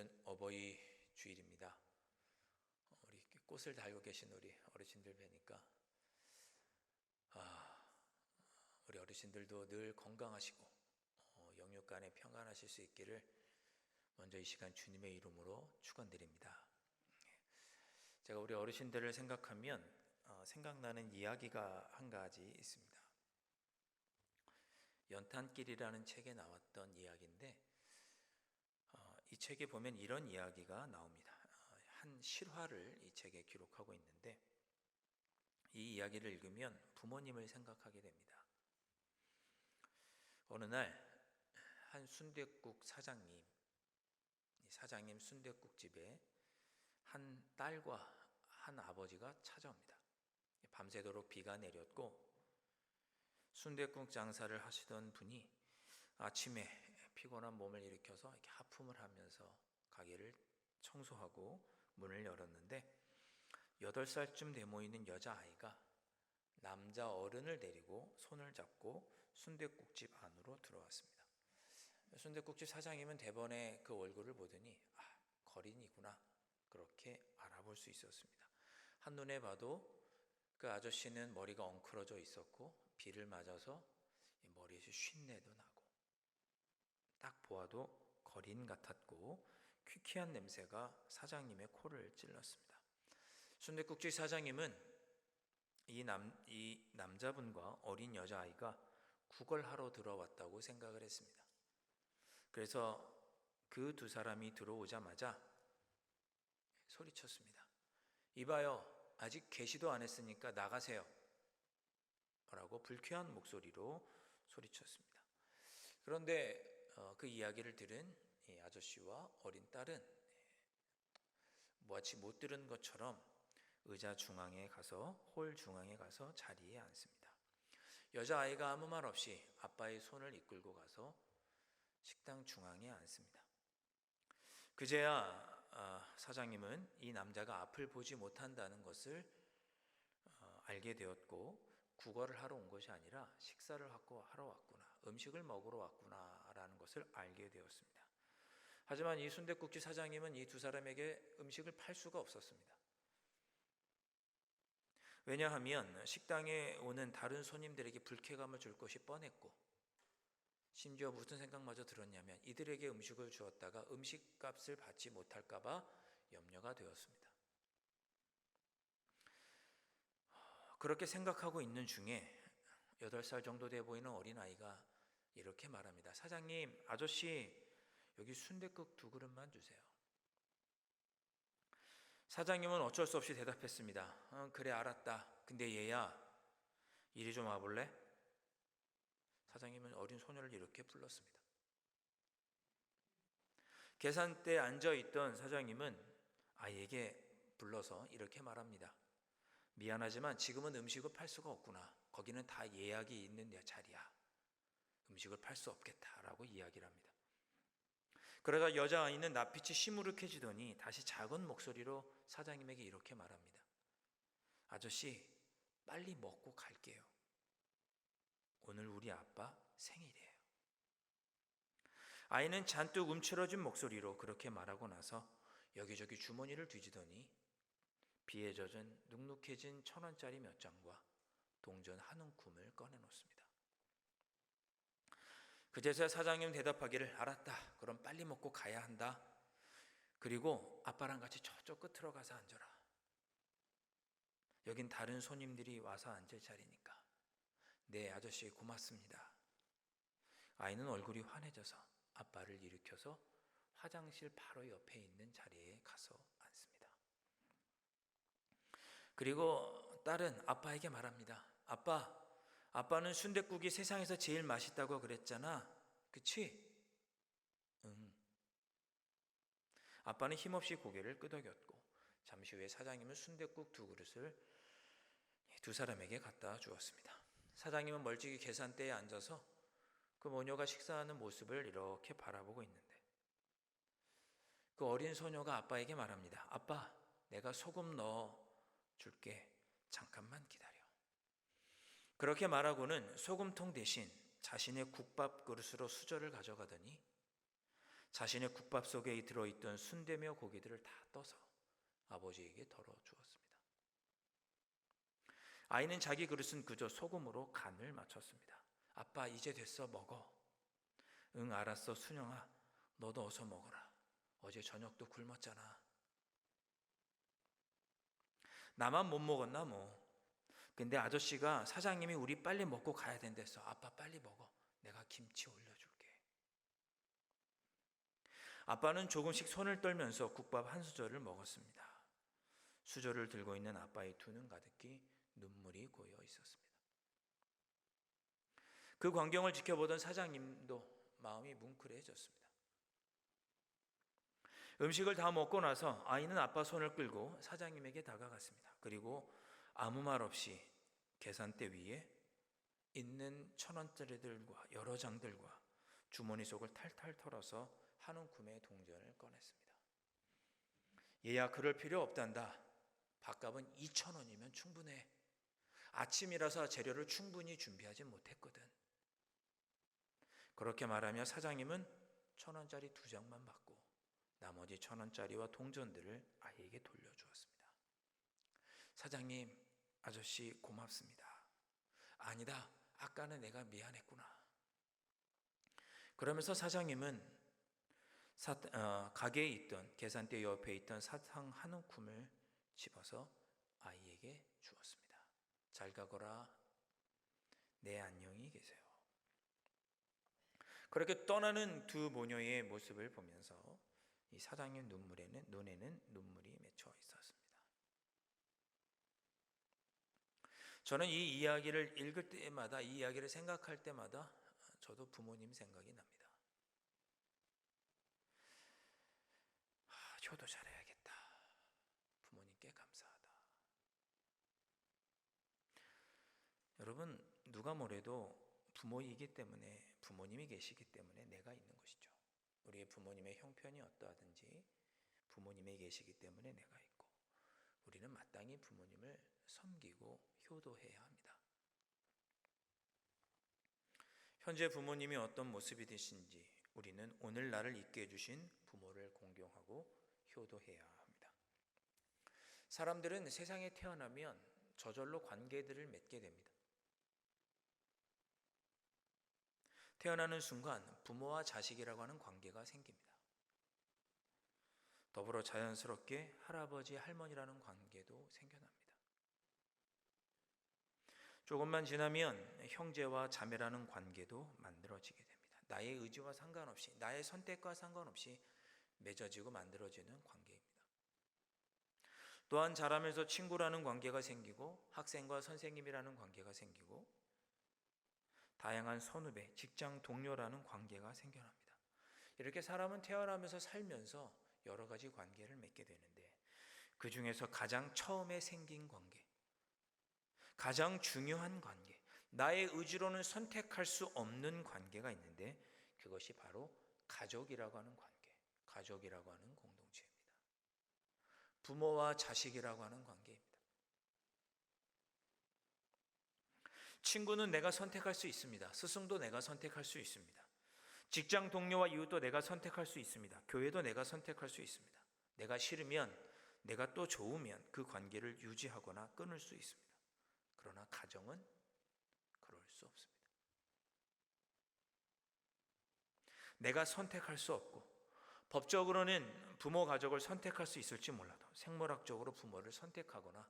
오늘은 어버이 주일입니다. 우리 꽃을 달고 계신 우리 어르신들 뵈니까 우리 어르신들도 늘 건강하시고 영육간에 평안하실 수 있기를 먼저 이 시간 주님의 이름으로 축원드립니다. 제가 우리 어르신들을 생각하면 생각나는 이야기가 한 가지 있습니다. 연탄길이라는 책에 나왔던 이야기인데 이 책에 보면 이런 이야기가 나옵니다. 한 실화를 이 책에 기록하고 있는데 이 이야기를 읽으면 부모님을 생각하게 됩니다. 어느 날 한 순댓국 사장님 순댓국집에 한 딸과 한 아버지가 찾아옵니다. 밤새도록 비가 내렸고 순댓국 장사를 하시던 분이 아침에 피곤한 몸을 일으켜서 이렇게 하품을 하면서 가게를 청소하고 문을 열었는데 8살쯤 돼 보이는 여자아이가 남자 어른을 데리고 손을 잡고 순댓국집 안으로 들어왔습니다. 순댓국집 사장님은 대번에 그 얼굴을 보더니 거린이구나 그렇게 알아볼 수 있었습니다. 한눈에 봐도 그 아저씨는 머리가 엉클어져 있었고 비를 맞아서 머리에서 쉰내도 나고 딱 보아도 거린 같았고 퀴퀴한 냄새가 사장님의 코를 찔렀습니다. 순댓국집 사장님은 이 남자분과 어린 여자아이가 구걸하러 들어왔다고 생각을 했습니다. 그래서 그 두 사람이 들어오자마자 소리쳤습니다. 이봐요, 아직 개시도 안 했으니까 나가세요 라고 불쾌한 목소리로 소리쳤습니다. 그런데 그 이야기를 들은 이 아저씨와 어린 딸은 마치 못 들은 것처럼 의자 중앙에 가서 홀 중앙에 가서 자리에 앉습니다. 여자아이가 아무 말 없이 아빠의 손을 이끌고 가서 식당 중앙에 앉습니다. 그제야 사장님은 이 남자가 앞을 보지 못한다는 것을 알게 되었고 구걸을 하러 온 것이 아니라 식사를 하러 왔구나, 음식을 먹으러 왔구나 라는 것을 알게 되었습니다. 하지만 이 순댓국집 사장님은 이 두 사람에게 음식을 팔 수가 없었습니다. 왜냐하면 식당에 오는 다른 손님들에게 불쾌감을 줄 것이 뻔했고 심지어 무슨 생각마저 들었냐면 이들에게 음식을 주었다가 음식값을 받지 못할까 봐 염려가 되었습니다. 그렇게 생각하고 있는 중에 8살 정도 돼 보이는 어린아이가 이렇게 말합니다. 사장님, 아저씨, 여기 순댓국 2그릇만 주세요. 사장님은 어쩔 수 없이 대답했습니다. 그래, 알았다. 근데 얘야, 이리 좀 와볼래? 사장님은 어린 소녀를 이렇게 불렀습니다. 계산대에 앉아있던 사장님은 아이에게 불러서 이렇게 말합니다. 미안하지만 지금은 음식을 팔 수가 없구나. 거기는 다 예약이 있는 내 자리야. 음식을 팔 수 없겠다라고 이야기를 합니다. 그러자 여자아이는 낯빛이 시무룩해지더니 다시 작은 목소리로 사장님에게 이렇게 말합니다. 아저씨, 빨리 먹고 갈게요. 오늘 우리 아빠 생일이에요. 아이는 잔뜩 움츠러진 목소리로 그렇게 말하고 나서 여기저기 주머니를 뒤지더니 비에 젖은 눅눅해진 1,000원짜리 몇 장과 동전 한 움큼을 꺼내놓습니다. 그제서야 사장님 대답하기를 알았다. 그럼 빨리 먹고 가야 한다. 그리고 아빠랑 같이 저쪽 끝으로 가서 앉아라. 여긴 다른 손님들이 와서 앉을 자리니까. 네, 아저씨 고맙습니다. 아이는 얼굴이 환해져서 아빠를 일으켜서 화장실 바로 옆에 있는 자리에 가서 앉습니다. 그리고 딸은 아빠에게 말합니다. 아빠는 순댓국이 세상에서 제일 맛있다고 그랬잖아. 그치? 응. 아빠는 힘없이 고개를 끄덕였고 잠시 후에 사장님은 순댓국 2그릇을 두 사람에게 갖다 주었습니다. 사장님은 멀찍이 계산대에 앉아서 그 모녀가 식사하는 모습을 이렇게 바라보고 있는데 그 어린 소녀가 아빠에게 말합니다. 아빠, 내가 소금 넣어 줄게. 잠깐만 기다려. 그렇게 말하고는 소금통 대신 자신의 국밥 그릇으로 수저를 가져가더니 자신의 국밥 속에 들어있던 순대며 고기들을 다 떠서 아버지에게 덜어 주었습니다. 아이는 자기 그릇은 그저 소금으로 간을 맞췄습니다. 아빠, 이제 됐어, 먹어. 응, 알았어, 순영아, 너도 어서 먹어라. 어제 저녁도 굶었잖아. 나만 못 먹었나 뭐. 근데 아저씨가, 사장님이 우리 빨리 먹고 가야 된댔어. 아빠 빨리 먹어. 내가 김치 올려줄게. 아빠는 조금씩 손을 떨면서 국밥 한 수저를 먹었습니다. 수저를 들고 있는 아빠의 두 눈 가득히 눈물이 고여 있었습니다. 그 광경을 지켜보던 사장님도 마음이 뭉클해졌습니다. 음식을 다 먹고 나서 아이는 아빠 손을 끌고 사장님에게 다가갔습니다. 그리고 아무 말 없이 계산대 위에 있는 1,000원짜리들과 여러 장들과 주머니 속을 탈탈 털어서 한 움큼의 동전을 꺼냈습니다. 얘야, 그럴 필요 없단다. 밥값은 2,000원이면 충분해. 아침이라서 재료를 충분히 준비하지 못했거든. 그렇게 말하며 사장님은 1,000원짜리 2장만 받고 나머지 1,000원짜리와 동전들을 아이에게 돌려주었습니다. 사장님, 아저씨 고맙습니다. 아니다, 아까는 내가 미안했구나. 그러면서 사장님은 가게에 있던 계산대 옆에 있던 사탕 한 움큼을 집어서 아이에게 주었습니다. 잘 가거라. 네, 안녕히 계세요. 그렇게 떠나는 두 모녀의 모습을 보면서 이 사장님 눈에는 눈물이 맺혀 있었습니다. 저는 이 이야기를 읽을 때마다, 이 이야기를 생각할 때마다 저도 부모님 생각이 납니다. 효도 잘해야겠다. 부모님께 감사하다. 여러분, 누가 뭐래도 부모이기 때문에, 부모님이 계시기 때문에 내가 있는 것이죠. 우리의 부모님의 형편이 어떠하든지 부모님이 계시기 때문에 내가 있고, 우리는 마땅히 부모님을 섬기고 효도해야 합니다. 현재 부모님이 어떤 모습이신지 우리는 오늘 나를 있게 해주신 부모를 공경하고 효도해야 합니다. 사람들은 세상에 태어나면 저절로 관계들을 맺게 됩니다. 태어나는 순간 부모와 자식이라고 하는 관계가 생깁니다. 더불어 자연스럽게 할아버지, 할머니라는 관계도 생겨납니다. 조금만 지나면 형제와 자매라는 관계도 만들어지게 됩니다. 나의 의지와 상관없이, 나의 선택과 상관없이 맺어지고 만들어지는 관계입니다. 또한 자라면서 친구라는 관계가 생기고 학생과 선생님이라는 관계가 생기고 다양한 선후배, 직장 동료라는 관계가 생겨납니다. 이렇게 사람은 태어나면서 살면서 여러 가지 관계를 맺게 되는데, 그 중에서 가장 처음에 생긴 관계, 가장 중요한 관계, 나의 의지로는 선택할 수 없는 관계가 있는데 그것이 바로 가족이라고 하는 관계, 가족이라고 하는 공동체입니다. 부모와 자식이라고 하는 관계입니다. 친구는 내가 선택할 수 있습니다. 스승도 내가 선택할 수 있습니다. 직장 동료와 이웃도 내가 선택할 수 있습니다. 교회도 내가 선택할 수 있습니다. 내가 싫으면, 내가 또 좋으면 그 관계를 유지하거나 끊을 수 있습니다. 그러나 가정은 그럴 수 없습니다. 내가 선택할 수 없고, 법적으로는 부모 가족을 선택할 수 있을지 몰라도 생물학적으로 부모를 선택하거나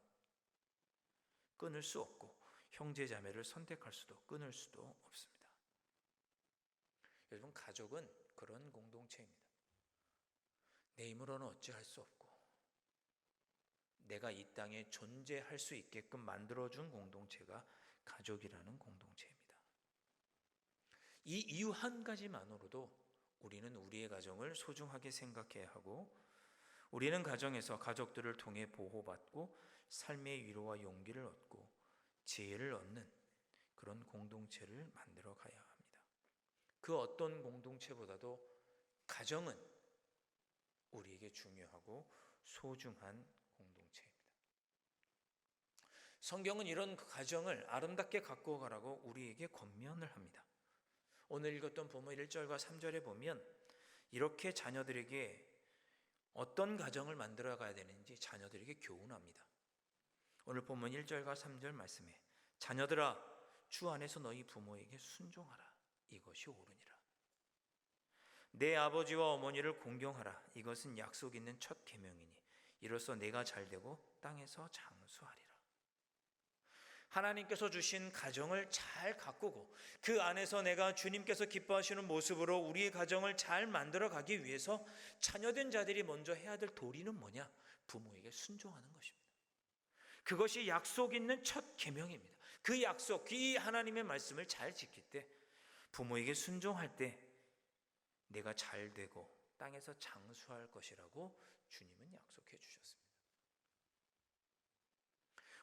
끊을 수 없고, 형제 자매를 선택할 수도 끊을 수도 없습니다. 여러분, 가족은 그런 공동체입니다. 내 힘으로는 어찌할 수 없고 내가 이 땅에 존재할 수 있게끔 만들어준 공동체가 가족이라는 공동체입니다. 이 이유 한 가지만으로도 우리는 우리의 가정을 소중하게 생각해야 하고, 우리는 가정에서 가족들을 통해 보호받고 삶의 위로와 용기를 얻고 지혜를 얻는 그런 공동체를 만들어 가야 합니다. 그 어떤 공동체보다도 가정은 우리에게 중요하고 소중한 공동체입니다. 성경은 이런 가정을 아름답게 갖고 가라고 우리에게 권면을 합니다. 오늘 읽었던 본문 1절과 3절에 보면 이렇게 자녀들에게 어떤 가정을 만들어 가야 되는지 자녀들에게 교훈합니다. 오늘 본문 1절과 3절 말씀에 자녀들아 주 안에서 너희 부모에게 순종하라. 이것이 옳으니라. 내 아버지와 어머니를 공경하라. 이것은 약속 있는 첫 계명이니 이로써 내가 잘되고 땅에서 장수하리라. 하나님께서 주신 가정을 잘 가꾸고 그 안에서 내가 주님께서 기뻐하시는 모습으로 우리의 가정을 잘 만들어 가기 위해서 자녀된 자들이 먼저 해야 될 도리는 뭐냐? 부모에게 순종하는 것입니다. 그것이 약속 있는 첫 계명입니다. 그 약속, 이 하나님의 말씀을 잘 지킬 때, 부모에게 순종할 때 내가 잘 되고 땅에서 장수할 것이라고 주님은 약속해 주셨습니다.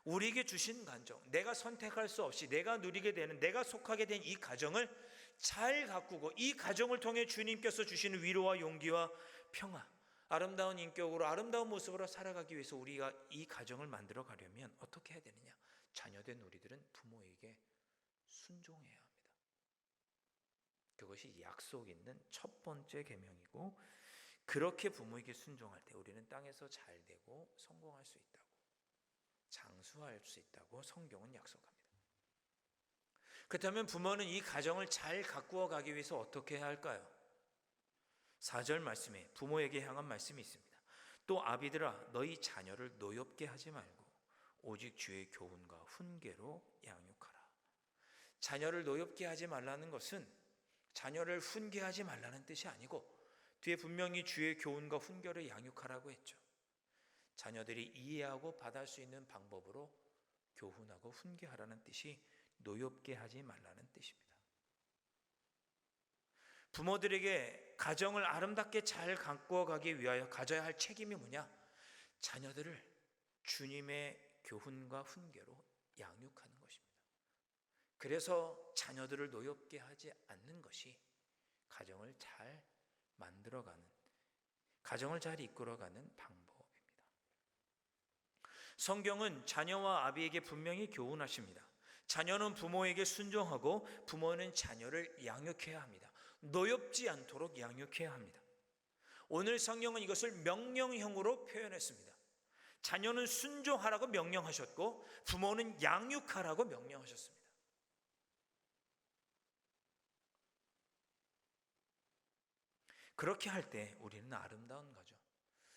우리에게 주신 가정, 내가 선택할 수 없이 내가 누리게 되는, 내가 속하게 된 이 가정을 잘 가꾸고 이 가정을 통해 주님께서 주시는 위로와 용기와 평화, 아름다운 인격으로 아름다운 모습으로 살아가기 위해서 우리가 이 가정을 만들어 가려면 어떻게 해야 되느냐? 자녀된 우리들은 부모에게 순종해야 합니다. 그것이 약속 있는 첫 번째 계명이고, 그렇게 부모에게 순종할 때 우리는 땅에서 잘 되고 성공할 수 있다고, 장수할 수 있다고 성경은 약속합니다. 그렇다면 부모는 이 가정을 잘 가꾸어 가기 위해서 어떻게 해야 할까요? 4절 말씀에 부모에게 향한 말씀이 있습니다. 또 아비들아 너희 자녀를 노엽게 하지 말고 오직 주의 교훈과 훈계로 양육하라. 자녀를 노엽게 하지 말라는 것은 자녀를 훈계하지 말라는 뜻이 아니고, 뒤에 분명히 주의 교훈과 훈계를 양육하라고 했죠. 자녀들이 이해하고 받을 수 있는 방법으로 교훈하고 훈계하라는 뜻이 노엽게 하지 말라는 뜻입니다. 부모들에게 가정을 아름답게 잘 가꾸어 가기 위하여 가져야 할 책임이 뭐냐? 자녀들을 주님의 교훈과 훈계로 양육하는 것입니다. 그래서 자녀들을 노엽게 하지 않는 것이 가정을 잘 만들어가는, 가정을 잘 이끌어가는 방법입니다. 성경은 자녀와 아비에게 분명히 교훈하십니다. 자녀는 부모에게 순종하고 부모는 자녀를 양육해야 합니다. 노엽지 않도록 양육해야 합니다. 오늘 성경은 이것을 명령형으로 표현했습니다. 자녀는 순종하라고 명령하셨고 부모는 양육하라고 명령하셨습니다. 그렇게 할 때 우리는 아름다운 가정,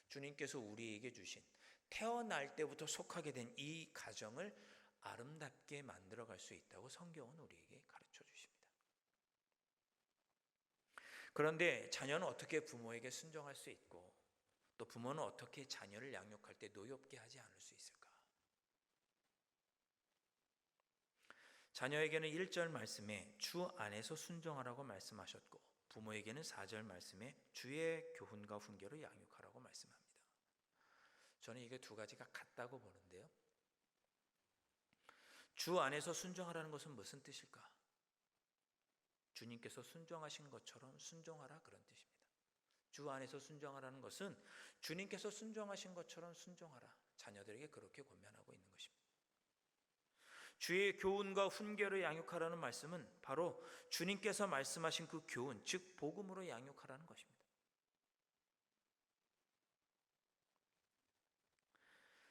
주님께서 우리에게 주신 태어날 때부터 속하게 된 이 가정을 아름답게 만들어갈 수 있다고 성경은 우리에게 가르쳐 주십니다. 그런데 자녀는 어떻게 부모에게 순종할 수 있고, 또 부모는 어떻게 자녀를 양육할 때 노엽게 하지 않을 수 있을까? 자녀에게는 1절 말씀에 주 안에서 순종하라고 말씀하셨고, 부모에게는 4절 말씀에 주의 교훈과 훈계로 양육하라고 말씀합니다. 저는 이게 두 가지가 같다고 보는데요. 주 안에서 순종하라는 것은 무슨 뜻일까? 주님께서 순종하신 것처럼 순종하라, 그런 뜻입니다. 주 안에서 순종하라는 것은 주님께서 순종하신 것처럼 순종하라, 자녀들에게 그렇게 권면하고 있는 것입니다. 주의 교훈과 훈계로 양육하라는 말씀은 바로 주님께서 말씀하신 그 교훈, 즉 복음으로 양육하라는 것입니다.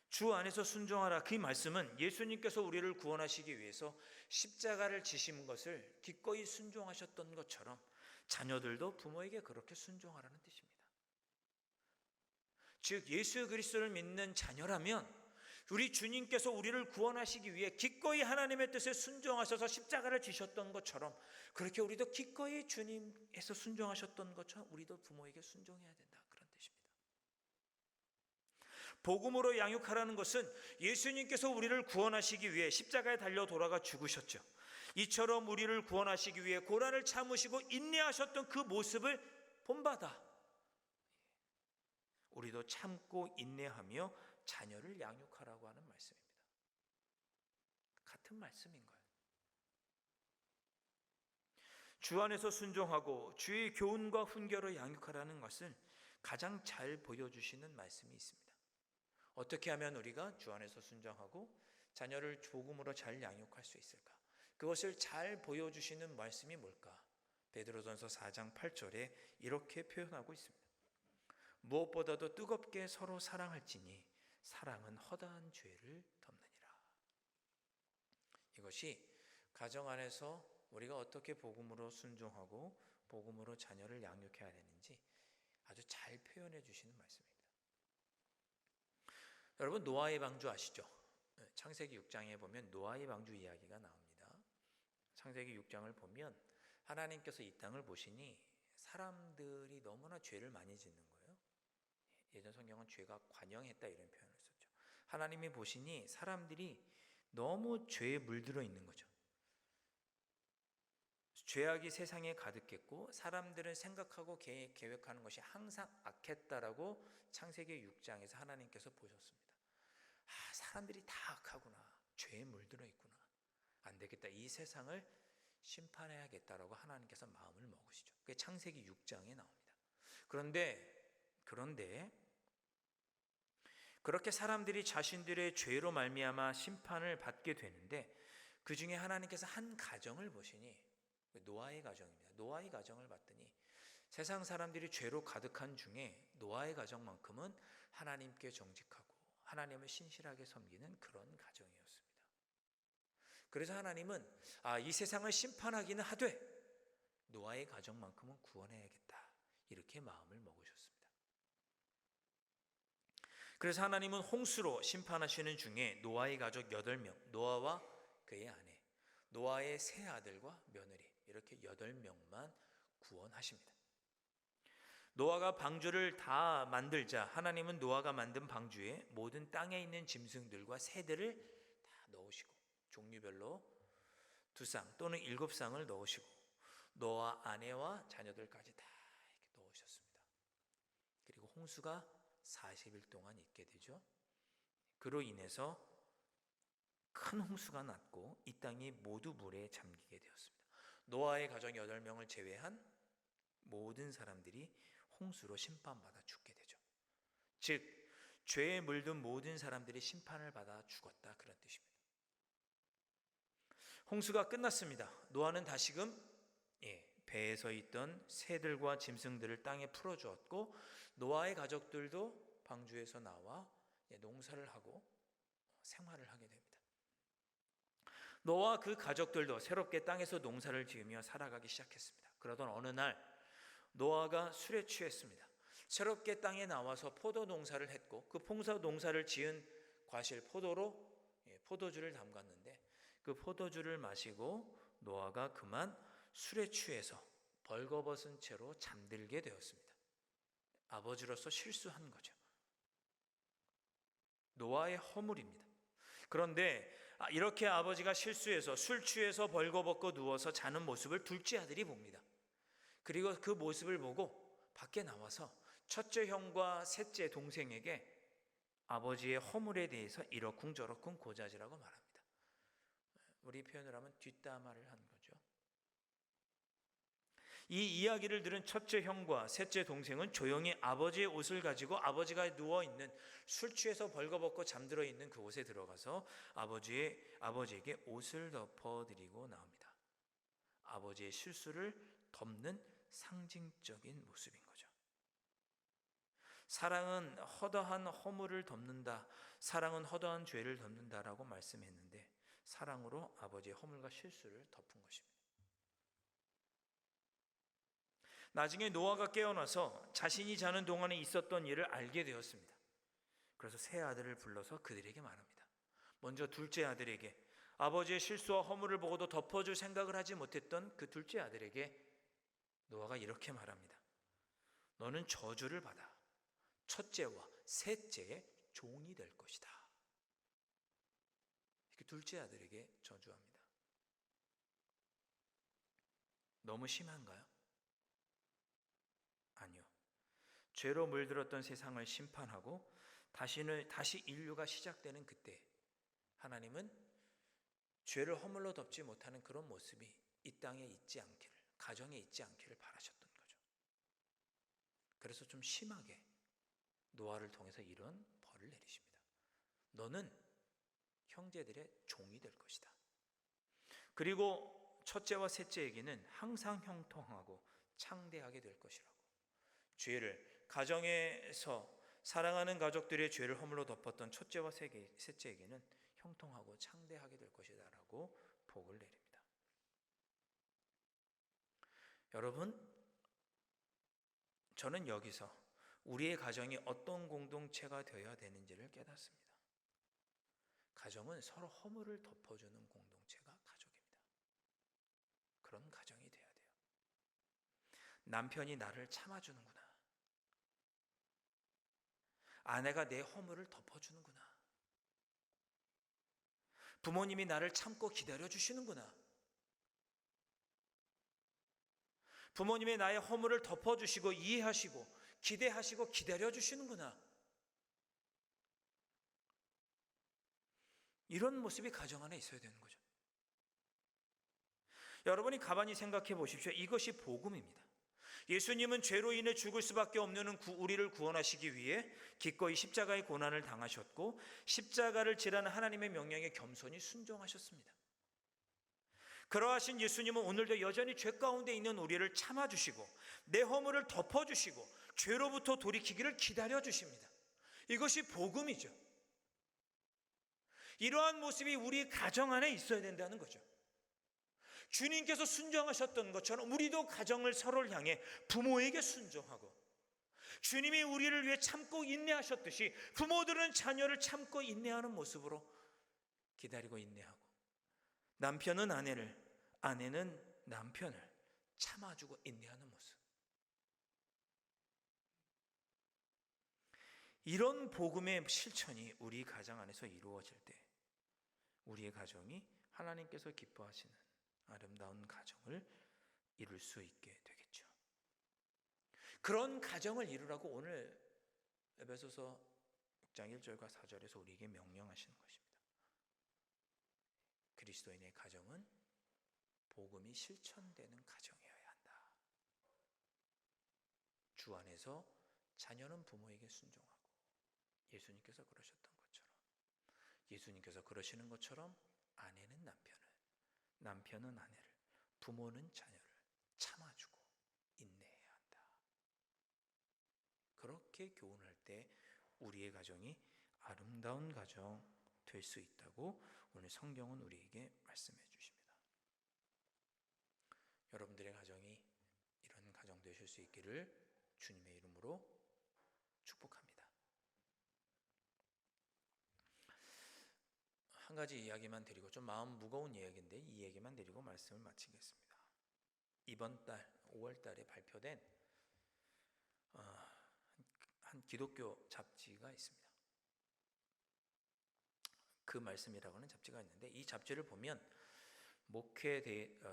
주 안에서 순종하라, 그 말씀은 예수님께서 우리를 구원하시기 위해서 십자가를 지신 것을 기꺼이 순종하셨던 것처럼 자녀들도 부모에게 그렇게 순종하라는 뜻입니다. 즉 예수 그리스도를 믿는 자녀라면 우리 주님께서 우리를 구원하시기 위해 기꺼이 하나님의 뜻에 순종하셔서 십자가를 지셨던 것처럼, 그렇게 우리도 기꺼이 주님에서 순종하셨던 것처럼 우리도 부모에게 순종해야 된다, 그런 뜻입니다. 복음으로 양육하라는 것은 예수님께서 우리를 구원하시기 위해 십자가에 달려 돌아가 죽으셨죠. 이처럼 우리를 구원하시기 위해 고난을 참으시고 인내하셨던 그 모습을 본받아 우리도 참고 인내하며 자녀를 양육하라고 하는 말씀입니다. 같은 말씀인 거예요. 주 안에서 순종하고 주의 교훈과 훈계로 양육하라는 것을 가장 잘 보여주시는 말씀이 있습니다. 어떻게 하면 우리가 주 안에서 순종하고 자녀를 복음으로 잘 양육할 수 있을까? 그것을 잘 보여주시는 말씀이 뭘까? 베드로전서 4장 8절에 이렇게 표현하고 있습니다. 무엇보다도 뜨겁게 서로 사랑할지니 사랑은 허다한 죄를 덮느니라. 이것이 가정 안에서 우리가 어떻게 복음으로 순종하고 복음으로 자녀를 양육해야 되는지 아주 잘 표현해 주시는 말씀입니다. 여러분, 노아의 방주 아시죠? 창세기 6장에 보면 노아의 방주 이야기가 나옵니다. 창세기 6장을 보면 하나님께서 이 땅을 보시니 사람들이 너무나 죄를 많이 짓는 거예요. 예전 성경은 죄가 관영했다 이런 표현을 썼죠. 하나님이 보시니 사람들이 너무 죄에 물들어 있는 거죠. 죄악이 세상에 가득했고 사람들은 생각하고 계획하는 것이 항상 악했다라고 창세기 6장에서 하나님께서 보셨습니다. 사람들이 다 악하구나. 죄에 물들어 있구나. 안 되겠다. 이 세상을 심판해야겠다라고 하나님께서 마음을 먹으시죠. 그게 창세기 6장에 나옵니다. 그런데 그렇게 사람들이 자신들의 죄로 말미암아 심판을 받게 되는데 그 중에 하나님께서 한 가정을 보시니 노아의 가정입니다. 노아의 가정을 봤더니 세상 사람들이 죄로 가득한 중에 노아의 가정만큼은 하나님께 정직하고 하나님을 신실하게 섬기는 그런 가정이었습니다. 그래서 하나님은 이 세상을 심판하기는 하되 노아의 가정만큼은 구원해야겠다 이렇게 마음을 먹으셨습니다. 그래서 하나님은 홍수로 심판하시는 중에 노아의 가족 8명, 노아와 그의 아내, 노아의 세 아들과 며느리 이렇게 8명만 구원하십니다. 노아가 방주를 다 만들자 하나님은 노아가 만든 방주에 모든 땅에 있는 짐승들과 새들을 다 넣으시고 종류별로 2쌍 또는 7쌍을 넣으시고 노아 아내와 자녀들까지 다 이렇게 넣으셨습니다. 그리고 홍수가 40일 동안 있게 되죠. 그로 인해서 큰 홍수가 났고 이 땅이 모두 물에 잠기게 되었습니다. 노아의 가정 8명을 제외한 모든 사람들이 홍수로 심판받아 죽게 되죠. 즉 죄에 물든 모든 사람들이 심판을 받아 죽었다 그런 뜻입니다. 홍수가 끝났습니다. 노아는 다시금 배에서 있던 새들과 짐승들을 땅에 풀어주었고 노아의 가족들도 방주에서 나와 농사를 하고 생활을 하게 됩니다. 노아와 그 가족들도 새롭게 땅에서 농사를 지으며 살아가기 시작했습니다. 그러던 어느 날 노아가 술에 취했습니다. 새롭게 땅에 나와서 포도 농사를 했고 그 포도 농사를 지은 과실 포도로 포도주를 담갔는데 그 포도주를 마시고 노아가 그만 술에 취해서 벌거벗은 채로 잠들게 되었습니다. 아버지로서 실수한 거죠. 노아의 허물입니다. 그런데 이렇게 아버지가 실수해서 술 취해서 벌거벗고 누워서 자는 모습을 둘째 아들이 봅니다. 그리고 그 모습을 보고 밖에 나와서 첫째 형과 셋째 동생에게 아버지의 허물에 대해서 이러쿵저러쿵 고자지라고 말합니다. 우리 표현을 하면 뒷담화를 한 거죠. 이 이야기를 들은 첫째 형과 셋째 동생은 조용히 아버지의 옷을 가지고 아버지가 누워있는 술 취해서 벌거벗고 잠들어 있는 그곳에 들어가서 아버지에게 옷을 덮어드리고 나옵니다. 아버지의 실수를 덮는 상징적인 모습인 거죠. 사랑은 허다한 허물을 덮는다. 사랑은 허다한 죄를 덮는다라고 말씀했는데 사랑으로 아버지의 허물과 실수를 덮은 것입니다. 나중에 노아가 깨어나서 자신이 자는 동안에 있었던 일을 알게 되었습니다. 그래서 세 아들을 불러서 그들에게 말합니다. 먼저 둘째 아들에게 아버지의 실수와 허물을 보고도 덮어줄 생각을 하지 못했던 그 둘째 아들에게 노아가 이렇게 말합니다. 너는 저주를 받아 첫째와 셋째의 종이 될 것이다. 이렇게 둘째 아들에게 저주합니다. 너무 심한가요? 아니요. 죄로 물들었던 세상을 심판하고 다시 인류가 시작되는 그때 하나님은 죄를 허물로 덮지 못하는 그런 모습이 이 땅에 있지 않기를, 가정에 있지 않기를 바라셨던 거죠. 그래서 좀 심하게 노아를 통해서 이런 벌을 내리십니다. 너는 형제들의 종이 될 것이다. 그리고 첫째와 셋째에게는 항상 형통하고 창대하게 될 것이라고. 죄를 가정에서 사랑하는 가족들의 죄를 허물로 덮었던 첫째와 셋째에게는 형통하고 창대하게 될 것이다라고 복을 내립니다. 여러분, 저는 여기서 우리의 가정이 어떤 공동체가 되어야 되는지를 깨닫습니다. 가정은 서로 허물을 덮어주는 공동체가 가족입니다. 그런 가정이 돼야 돼요. 남편이 나를 참아주는구나. 아내가 내 허물을 덮어주는구나. 부모님이 나를 참고 기다려주시는구나. 부모님이 나의 허물을 덮어주시고 이해하시고 기대하시고 기다려주시는구나. 이런 모습이 가정 안에 있어야 되는 거죠. 여러분이 가만히 생각해 보십시오. 이것이 복음입니다. 예수님은 죄로 인해 죽을 수밖에 없는 우리를 구원하시기 위해 기꺼이 십자가의 고난을 당하셨고 십자가를 지라는 하나님의 명령에 겸손히 순종하셨습니다. 그러하신 예수님은 오늘도 여전히 죄 가운데 있는 우리를 참아주시고 내 허물을 덮어주시고 죄로부터 돌이키기를 기다려주십니다. 이것이 복음이죠. 이러한 모습이 우리 가정 안에 있어야 된다는 거죠. 주님께서 순종하셨던 것처럼 우리도 가정을 서로를 향해 부모에게 순종하고 주님이 우리를 위해 참고 인내하셨듯이 부모들은 자녀를 참고 인내하는 모습으로 기다리고 인내하고 남편은 아내를, 아내는 남편을 참아주고 인내하는 모습. 이런 복음의 실천이 우리 가정 안에서 이루어질 때 우리의 가정이 하나님께서 기뻐하시는 아름다운 가정을 이룰 수 있게 되겠죠. 그런 가정을 이루라고 오늘 에베소서 6장 1절과 4절에서 우리에게 명령하시는 것입니다. 그리스도인의 가정은 복음이 실천되는 가정이어야 한다. 주 안에서 자녀는 부모에게 순종하고 예수님께서 그러셨던 것처럼 예수님께서 그러시는 것처럼 아내는 남편을, 남편은 아내를, 부모는 자녀를 참아주고 인내해야 한다. 그렇게 교훈할 때 우리의 가정이 아름다운 가정 될 수 있다고 오늘 성경은 우리에게 말씀해 주십니다. 여러분들의 가정이 이런 가정 되실 수 있기를 주님의 이름으로 축복합니다. 한 가지 이야기만 드리고 좀 마음 무거운 이야기인데 이 얘기만 드리고 말씀을 마치겠습니다. 이번 달 5월 달에 발표된 한 기독교 잡지가 있습니다. 그 말씀이라고 하는 잡지가 있는데 이 잡지를 보면 목회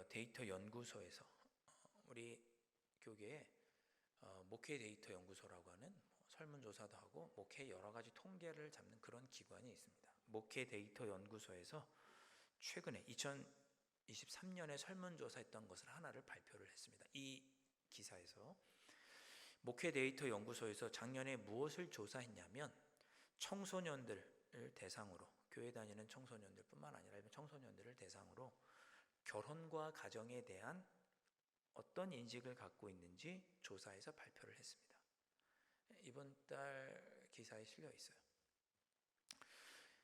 데이터 연구소에서 우리 교계에 목회 데이터 연구소라고 하는 설문조사도 하고 목회 여러 가지 통계를 잡는 그런 기관이 있습니다. 목회 데이터 연구소에서 최근에 2023년에 설문조사했던 것을 하나를 발표를 했습니다. 이 기사에서 목회 데이터 연구소에서 작년에 무엇을 조사했냐면 청소년들을 대상으로 교회 다니는 청소년들뿐만 아니라 청소년들을 대상으로 결혼과 가정에 대한 어떤 인식을 갖고 있는지 조사해서 발표를 했습니다. 이번 달 기사에 실려 있어요.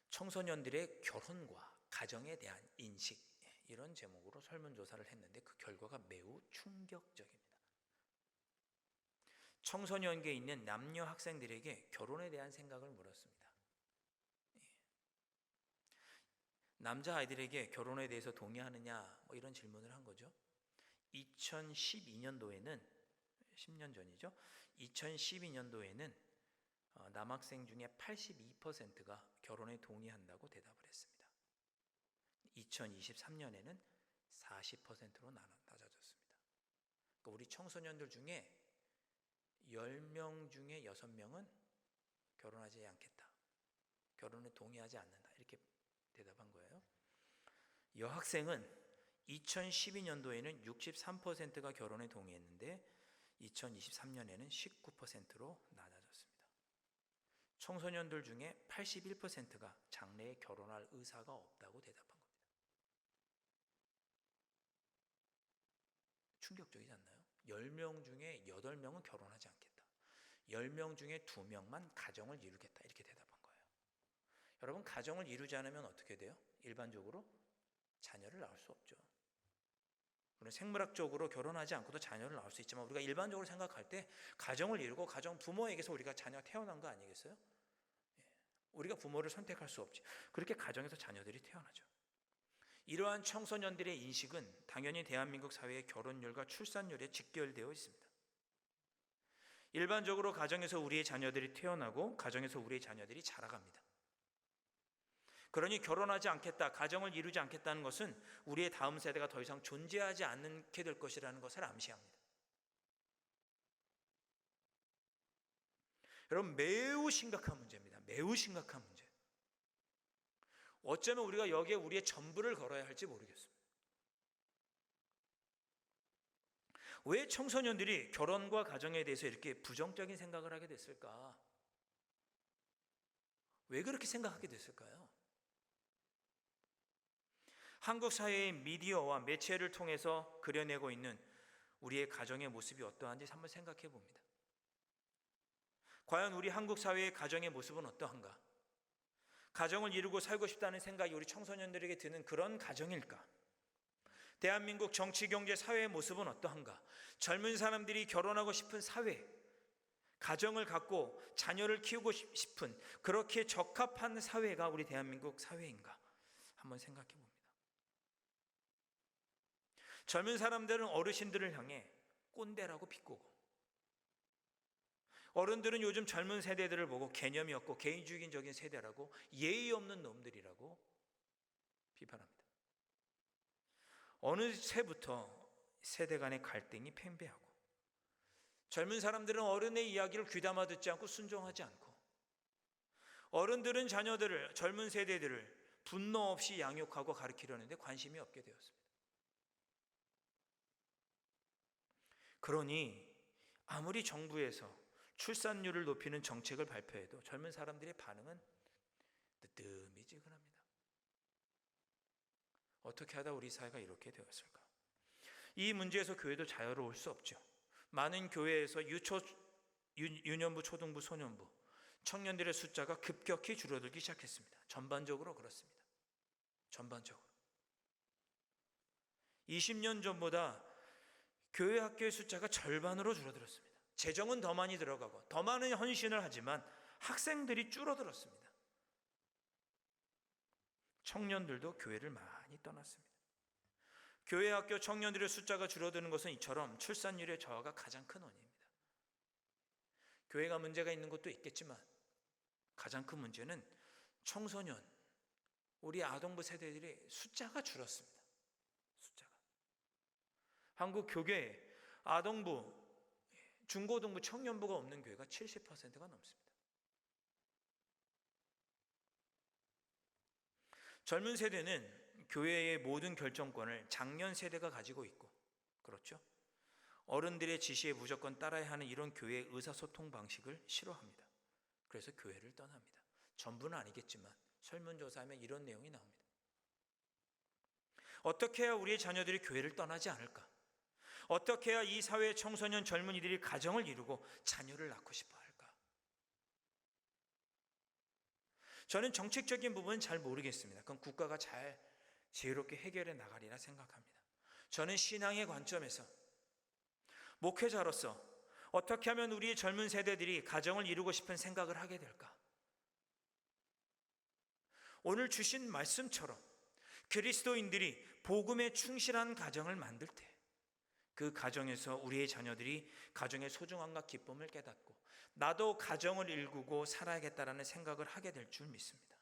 청소년들의 결혼과 가정에 대한 인식 이런 제목으로 설문조사를 했는데 그 결과가 매우 충격적입니다. 청소년기에 있는 남녀 학생들에게 결혼에 대한 생각을 물었습니다. 남자아이들에게 결혼에 대해서 동의하느냐 뭐 이런 질문을 한 거죠. 2012년도에는 10년 전이죠. 2012년도에는 남학생 중에 82%가 결혼에 동의한다고 대답을 했습니다. 2023년에는 40%로 낮아졌습니다. 그러니까 우리 청소년들 중에 10명 중에 6명은 결혼하지 않겠다. 결혼에 동의하지 않는다. 이렇게 대답한 거예요. 여학생은 2012년도에는 63%가 결혼에 동의했는데 2023년에는 19%로 낮아졌습니다. 청소년들 중에 81%가 장래에 결혼할 의사가 없다고 대답한 겁니다. 충격적이지 않나요? 10명 중에 8명은 결혼하지 않겠다. 10명 중에 2명만 가정을 이루겠다. 이렇게 대답한 거예요. 여러분, 가정을 이루지 않으면 어떻게 돼요? 일반적으로 자녀를 낳을 수 없죠. 물론 생물학적으로 결혼하지 않고도 자녀를 낳을 수 있지만 우리가 일반적으로 생각할 때 가정을 이루고 가정 부모에게서 우리가 자녀가 태어난 거 아니겠어요? 우리가 부모를 선택할 수 없지. 그렇게 가정에서 자녀들이 태어나죠. 이러한 청소년들의 인식은 당연히 대한민국 사회의 결혼율과 출산율에 직결되어 있습니다. 일반적으로 가정에서 우리의 자녀들이 태어나고 가정에서 우리의 자녀들이 자라갑니다. 그러니 결혼하지 않겠다, 가정을 이루지 않겠다는 것은 우리의 다음 세대가 더 이상 존재하지 않게 될 것이라는 것을 암시합니다. 여러분, 매우 심각한 문제입니다. 매우 심각한 문제. 어쩌면 우리가 여기에 우리의 전부를 걸어야 할지 모르겠습니다. 왜 청소년들이 결혼과 가정에 대해서 이렇게 부정적인 생각을 하게 됐을까? 왜 그렇게 생각하게 됐을까요? 한국 사회의 미디어와 매체를 통해서 그려내고 있는 우리의 가정의 모습이 어떠한지 한번 생각해 봅니다. 과연 우리 한국 사회의 가정의 모습은 어떠한가? 가정을 이루고 살고 싶다는 생각이 우리 청소년들에게 드는 그런 가정일까? 대한민국 정치, 경제, 사회의 모습은 어떠한가? 젊은 사람들이 결혼하고 싶은 사회, 가정을 갖고 자녀를 키우고 싶은 그렇게 적합한 사회가 우리 대한민국 사회인가? 한번 생각해 봅니다. 젊은 사람들은 어르신들을 향해 꼰대라고 비꼬고, 어른들은 요즘 젊은 세대들을 보고 개념이 없고 개인주의적인 세대라고, 예의 없는 놈들이라고 비판합니다. 어느새부터 세대 간의 갈등이 팽배하고, 젊은 사람들은 어른의 이야기를 귀담아 듣지 않고 순종하지 않고, 어른들은 자녀들을, 젊은 세대들을 분노 없이 양육하고 가르치려는데 관심이 없게 되었습니다. 그러니 아무리 정부에서 출산율을 높이는 정책을 발표해도 젊은 사람들의 반응은 뜨뜻미지근합니다. 어떻게 하다 우리 사회가 이렇게 되었을까? 이 문제에서 교회도 자유로울 수 없죠. 많은 교회에서 유년부, 초등부, 소년부, 청년들의 숫자가 급격히 줄어들기 시작했습니다. 전반적으로 그렇습니다. 전반적으로 20년 전보다 교회 학교의 숫자가 절반으로 줄어들었습니다. 재정은 더 많이 들어가고 더 많은 헌신을 하지만 학생들이 줄어들었습니다. 청년들도 교회를 많이 떠났습니다. 교회 학교 청년들의 숫자가 줄어드는 것은 이처럼 출산율의 저하가 가장 큰 원인입니다. 교회가 문제가 있는 것도 있겠지만 가장 큰 문제는 청소년, 우리 아동부 세대들의 숫자가 줄었습니다. 숫자가. 한국 교계 아동부, 중고등부, 청년부가 없는 교회가 70%가 넘습니다. 젊은 세대는 교회의 모든 결정권을 장년 세대가 가지고 있고, 그렇죠? 어른들의 지시에 무조건 따라야 하는 이런 교회의 의사소통 방식을 싫어합니다. 그래서 교회를 떠납니다. 전부는 아니겠지만 설문조사하면 이런 내용이 나옵니다. 어떻게 해야 우리의 자녀들이 교회를 떠나지 않을까? 어떻게 해야 이 사회의 청소년 젊은이들이 가정을 이루고 자녀를 낳고 싶어 할까? 저는 정책적인 부분은 잘 모르겠습니다. 그건 국가가 잘 지혜롭게 해결해 나가리라 생각합니다. 저는 신앙의 관점에서 목회자로서 어떻게 하면 우리의 젊은 세대들이 가정을 이루고 싶은 생각을 하게 될까? 오늘 주신 말씀처럼 그리스도인들이 복음에 충실한 가정을 만들 때 그 가정에서 우리의 자녀들이 가정의 소중함과 기쁨을 깨닫고 나도 가정을 일구고 살아야겠다라는 생각을 하게 될 줄 믿습니다.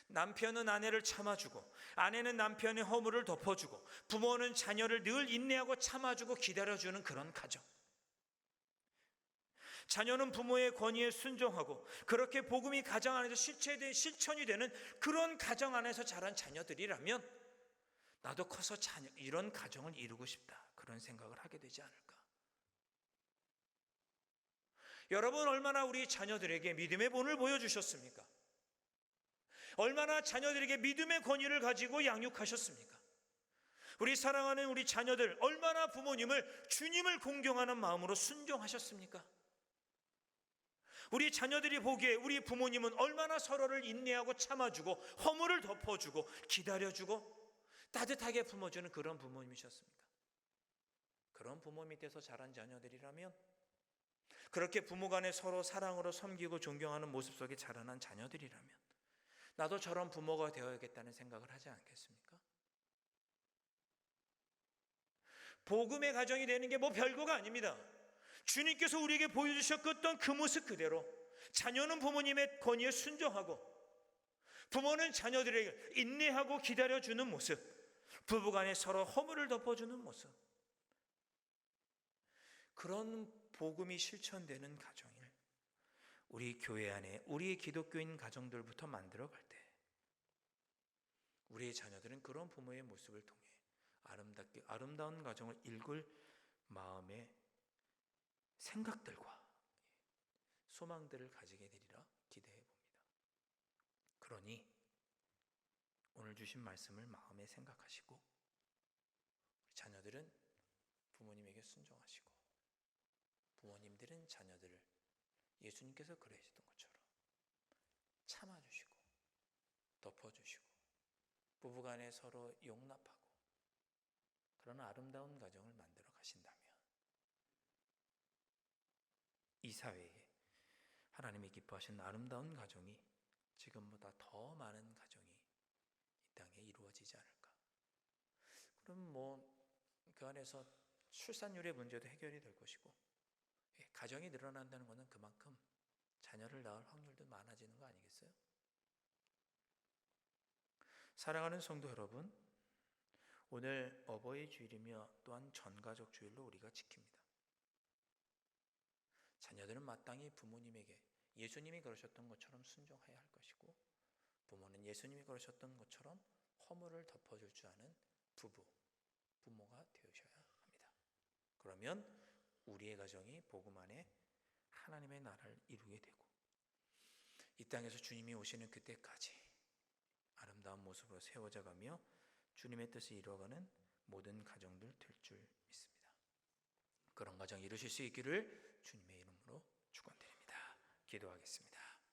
남편은 아내를 참아주고 아내는 남편의 허물을 덮어주고 부모는 자녀를 늘 인내하고 참아주고 기다려주는 그런 가정, 자녀는 부모의 권위에 순종하고 그렇게 복음이 가정 안에서 실천이 되는 그런 가정 안에서 자란 자녀들이라면 나도 커서 이런 가정을 이루고 싶다, 그런 생각을 하게 되지 않을까? 여러분, 얼마나 우리 자녀들에게 믿음의 본을 보여주셨습니까? 얼마나 자녀들에게 믿음의 권위를 가지고 양육하셨습니까? 우리 사랑하는 우리 자녀들 얼마나 부모님을 주님을 공경하는 마음으로 순종하셨습니까? 우리 자녀들이 보기에 우리 부모님은 얼마나 서로를 인내하고 참아주고 허물을 덮어주고 기다려주고 따뜻하게 품어주는 그런 부모님이셨습니까? 그런 부모 밑에서 자란 자녀들이라면, 그렇게 부모 간에 서로 사랑으로 섬기고 존경하는 모습 속에 자라난 자녀들이라면 나도 저런 부모가 되어야겠다는 생각을 하지 않겠습니까? 복음의 가정이 되는 게 뭐 별거가 아닙니다. 주님께서 우리에게 보여주셨던 그 모습 그대로 자녀는 부모님의 권위에 순종하고 부모는 자녀들에게 인내하고 기다려주는 모습, 부부간에 서로 허물을 덮어주는 모습, 그런 복음이 실천되는 가정을 우리 교회 안에 우리 기독교인 가정들부터 만들어갈 때 우리의 자녀들은 그런 부모의 모습을 통해 아름다운 가정을 일굴 마음의 생각들과 소망들을 가지게 되리라 기대해 봅니다. 그러니 오늘 주신 말씀을 마음에 생각하시고 자녀들은 부모님에게 순종하시고 부모님들은 자녀들을 예수님께서 그러셨던 것처럼 참아주시고 덮어주시고 부부간에 서로 용납하고 그런 아름다운 가정을 만들어 가신다면 이 사회에 하나님이 기뻐하시는 아름다운 가정이 지금보다 더 많은 가정이 이 땅에 이루어지지 않을까. 그럼 그 안에서 출산율의 문제도 해결이 될 것이고 가정이 늘어난다는 것은 그만큼 자녀를 낳을 확률도 많아지는 거 아니겠어요? 사랑하는 성도 여러분, 오늘 어버이 주일이며 또한 전가족 주일로 우리가 지킵니다. 자녀들은 마땅히 부모님에게 예수님이 그러셨던 것처럼 순종해야 할 것이고 부모는 예수님이 그러셨던 것처럼 허물을 덮어줄 줄 아는 부모가 되셔야 합니다. 그러면 우리의 가정이 복음 안에 하나님의 나라를 이루게 되고 이 땅에서 주님이 오시는 그때까지 아름다운 모습으로 세워져 가며 주님의 뜻을 이루어가는 모든 가정들 될 줄 믿습니다. 그런 가정 이루실 수 있기를 주님의 이름으로 축원드립니다. 기도하겠습니다.